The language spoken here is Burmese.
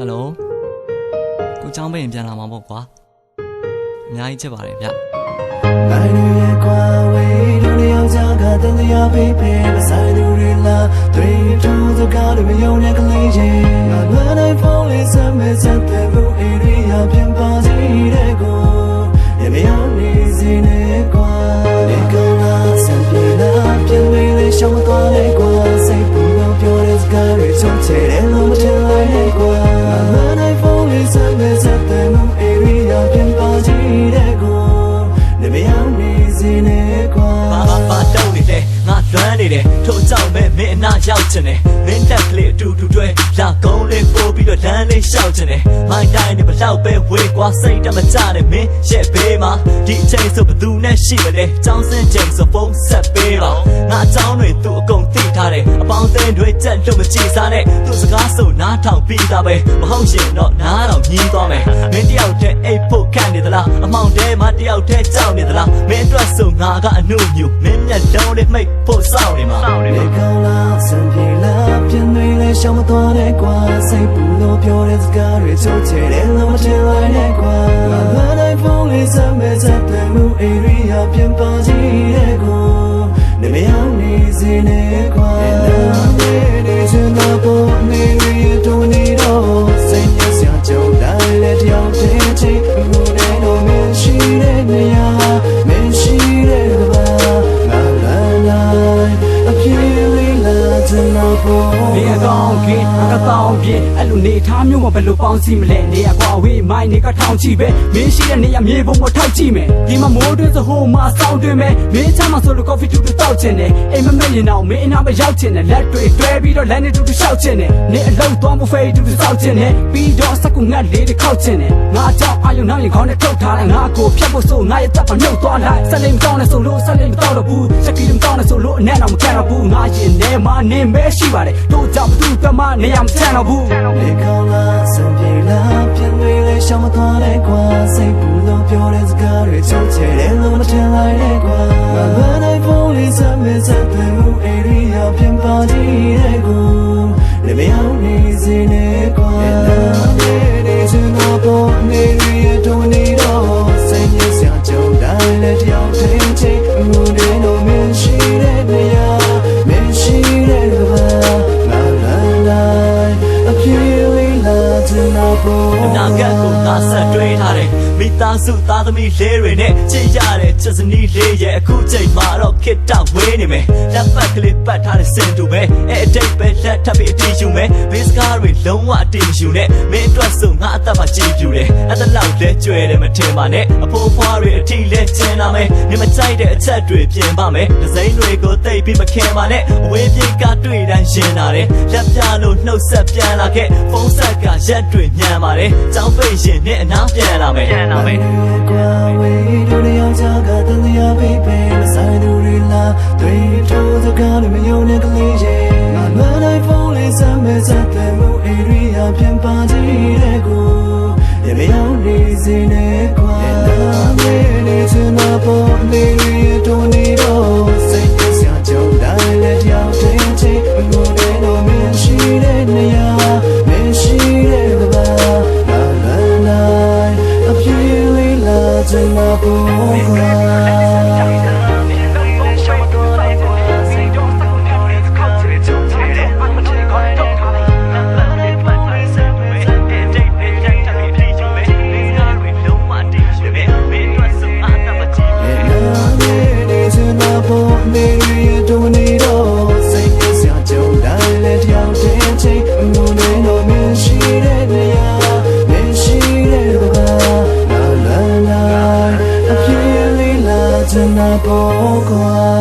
Hello ကိုចောင်းပဲရင်ပြန်လာမှာပေါ့ကွာအများကြီးချစ်ပါတယ်ဗျနိုင်ရဲ့ကွာဝေးတို့ယောက်ျားကတန်တရားပေးပေးမဆိုင်သူတွေလားတွေတူစကားတွေမယုံတဲ့ကလေးချင်းငါလွမ်းတိုင်းဖုန်းလေးဆက်မဲ့ဆက်တဲ့ဘူးအေရီယာပြန်ပါစီတဲ့ကိုရမရောက်နေစီနေကွာဒီကလာစံပြေလာပြန်လေးလေးရှောင်းသွားတဲ့ကွာစိတ်ပူလို့ပြောတဲ့စကားတွေချုံချဲတယ်လို့မထင်လိုက်တဲ့ကွာငါလွမ်းတိုင်းဖုန်းလေးဆက်မဲ့ဆက်တဲ့ဘူးအေရီယာပြန်ပါစီတဲ့ကိုနေမရောက်နေစီနေကွာဘာတောင်းနေလဲငါလွမ်းနေတယ်ထို့ကြောင့်ပဲမင်းအနာရောက်ချင်တယ်မင်းတက်ကလေးအတူတူတွဲလာကုန်းလေးပို့ပြီးတော့လမ်းလေးလျှောက်ချင်တယ်မိုင်းတိုင်းနဲ့ဘလောက်ပဲဝေးကွာစိတ်တမကြနဲ့မင်းရဲ့ဘေးမှာဒီအချိန်ဆိုဘသူနဲ့ရှိမလဲចောင်းစင်းချိန်ဆိုဖုန်းဆက်ပေးပါငါအကြောင်းတွေသူအကုန်သိထားတယ်အပေါင်းအသင်းတွေကြက်လို့မကြည့်စားနဲ့သူစကားဆိုနားထောင်ပြီးသားပဲမဟုတ်ရင်တော့နားတော့ညင်းသွားမယ်မင်းတယောက်တည်းအိတ်ဖို့ခန့်နေသလားအမောင်တဲမှာတယောက်တည်းကြောက်နေသလားမင်းအတွက်ဆိုငါကအနုညူမင်းမျက်လုံးလေးမိတ်ဖို့စောင့်နေမှာဒီကောင်းလားစံပြေလားပြင်းတွေလေးရှောင်းမသွားတဲ့ကွာစိတ်ပူလို့ပြောတဲ့စကားတွေချိုးချဲတယ်လို့မထင်လိုက်တဲ့ကွာငါလွမ်းတိုင်းဖုန်းလေးဆက်မဲ့ဆက်တဲ့မှုအေရီယာပြန်ပါစီတဲ့ကိုနေမရောက်နေစီနေကွာနားနေချင်တော့ပေါ်နေရတော့နေတော့စိတ်ညစ်စရာကြုံတိုင်းလက်တယောက်တည်းချင်းဘူးနေတော့မင်းရှိတဲ့နေရာမင်းရှိတဲ့ကဘာငါလမ်းလိုက်အပြေးလေးလာချင်တော့ပေါ်နေအကောင်ကင်းအကောင်ပြင်းအဲ့လိုနေထားမျိုးမဘယ်လိုပေါင်းစီမလဲနေရကွာဝေးမိုင်းနေကထောင်ချီပဲမင်းရှိတဲ့နေရမြေပုံမထောက်ကြည့်မယ်ဒီမှာမိုးတွင်းစဟိုမှာစောင်းတွင်မယ်မင်းချမ်းမှာဆိုလို့ coffee တူတူတောက်ချင်တယ်အိမ်မမက်ရင်တော့မင်းအနာမရောက်ချင်တယ်လက်တွေတွဲပြီးတော့လမ်းနေတူတူရှောက်ချင်တယ်နေအလုံးသွားမဖေးတူတူစောက်ချင်တယ်ပြီးတော့စကူငတ်လေးတွေခောက်ချင်တယ်ငါကြောင့်အာယုံနောက်ရင်ခေါင်းနဲ့ထုတ်ထားတယ်ငါကိုဖြတ်ဖို့ဆိုငါရဲ့တပ်မနှုတ်သွားလိုက်ဆက်လိမ်မတောင်းနဲ့ဆိုလို့ဆက်လိမ်မတောင်းတော့ဘူးစကီမတောင်းနဲ့ဆိုလို့အနဲ့တော့မခံတော့ဘူးငါရင်ထဲမှာနေမဲရှိပါတယ်တို့ကြောင့်ဘူးတမနေရမချမ်းတော့ဘူးလေကောင်းလားစံပြေလားပြင်းတွေလေးရှောင်းမသွားတဲ့ကွာစိတ်ပူလို့ပြောတဲ့စကားတွေချုံချဲတယ်လို့မထင်လိုက်တဲ့ကွာငါလွမ်းတိုင်းဖုန်းလေးဆက်မဲ့ဆက်တဲ့မှုအေရီယာပြန်ပါစီတဲ့ကိုနေမရောက်နေစီနေကွာနေချင်တော့ပေါ်နေရတော့နေတော့စိတ်ညစ်စရာကြုံတိုင်းလက်တယောက်တည်းချင်းဘူးနေတော့မင်းရှိတဲ့နေရာမင်းရှိတဲ့ကဘာငါလမ်းလိုက်အပြေးလေးလာချင်တော့ပေါ်အနာဂတ်ကိုငါဆက်တွေးထားတယ်မိသားစုသားသမီးလေးတွေနဲ့ကြည်ရတဲ့ချက်စနီးလေးရဲ့အခုချိန်မှာတော့ခစ်တောက်ဝေးနေမယ်လက်ပတ်ကလေးပတ်ထားတဲ့စင်တူပဲအဲ့အတိတ်ပဲလက်ထပ်ပြီးအတီးယူမယ်ဘေးစကားတွေလုံးဝအတီးယူနဲ့မင်းအတွက်ဆိုငါအသက်မှကြည်ပြူတယ်အဲ့ဒါလောက်လဲကျွဲတယ်မထင်ပါနဲ့အဖိုးဖွားတွေအထီးလဲကျင်းလာမယ်နေမကြိုက်တဲ့အချက်တွေပြင်ပါမယ်ဒဇိန်တွေကိုသိပ်ပြီးမခင်ပါနဲ့အဝေးပြေးကတွေ့တိုင်းရင်လာတယ်လက်ပြလို့နှုတ်ဆက်ပြန်လာခဲ့ဖုန်းဆက်ကရက်တွေညံပါတယ်ကြောင်းပိတ်ရင်နဲ့အနားပြန်လာမယ်ကွာဝေးတို့ယောက်ျားကတန်တရားပေးပေးမဆိုင်သူတွေလားတွေထိုးစကားတွေမယုံတဲ့ကလေးချင်းငါလွမ်းတိုင်းဖုန်းလေးဆက်မဲ့ဆက်တဲ့မှုအေရီယာပြန်ပါစီတဲ့ကိုရမရောက်နေစီနေကွာနေချင်တော့ပေါ်နေရတော့နေတော့စိတ်ညစ်စရာကြုံတိုင်းလက်တယောက်တည်းချင်းဘူးနေတော့မင်းရှိတဲ့နေရာမင်းရှိတဲ့ကဘာငါလမ်းလိုက်အပြေးလေးလာချင်တော့ပေါ်ကွာပေါ်ကွာ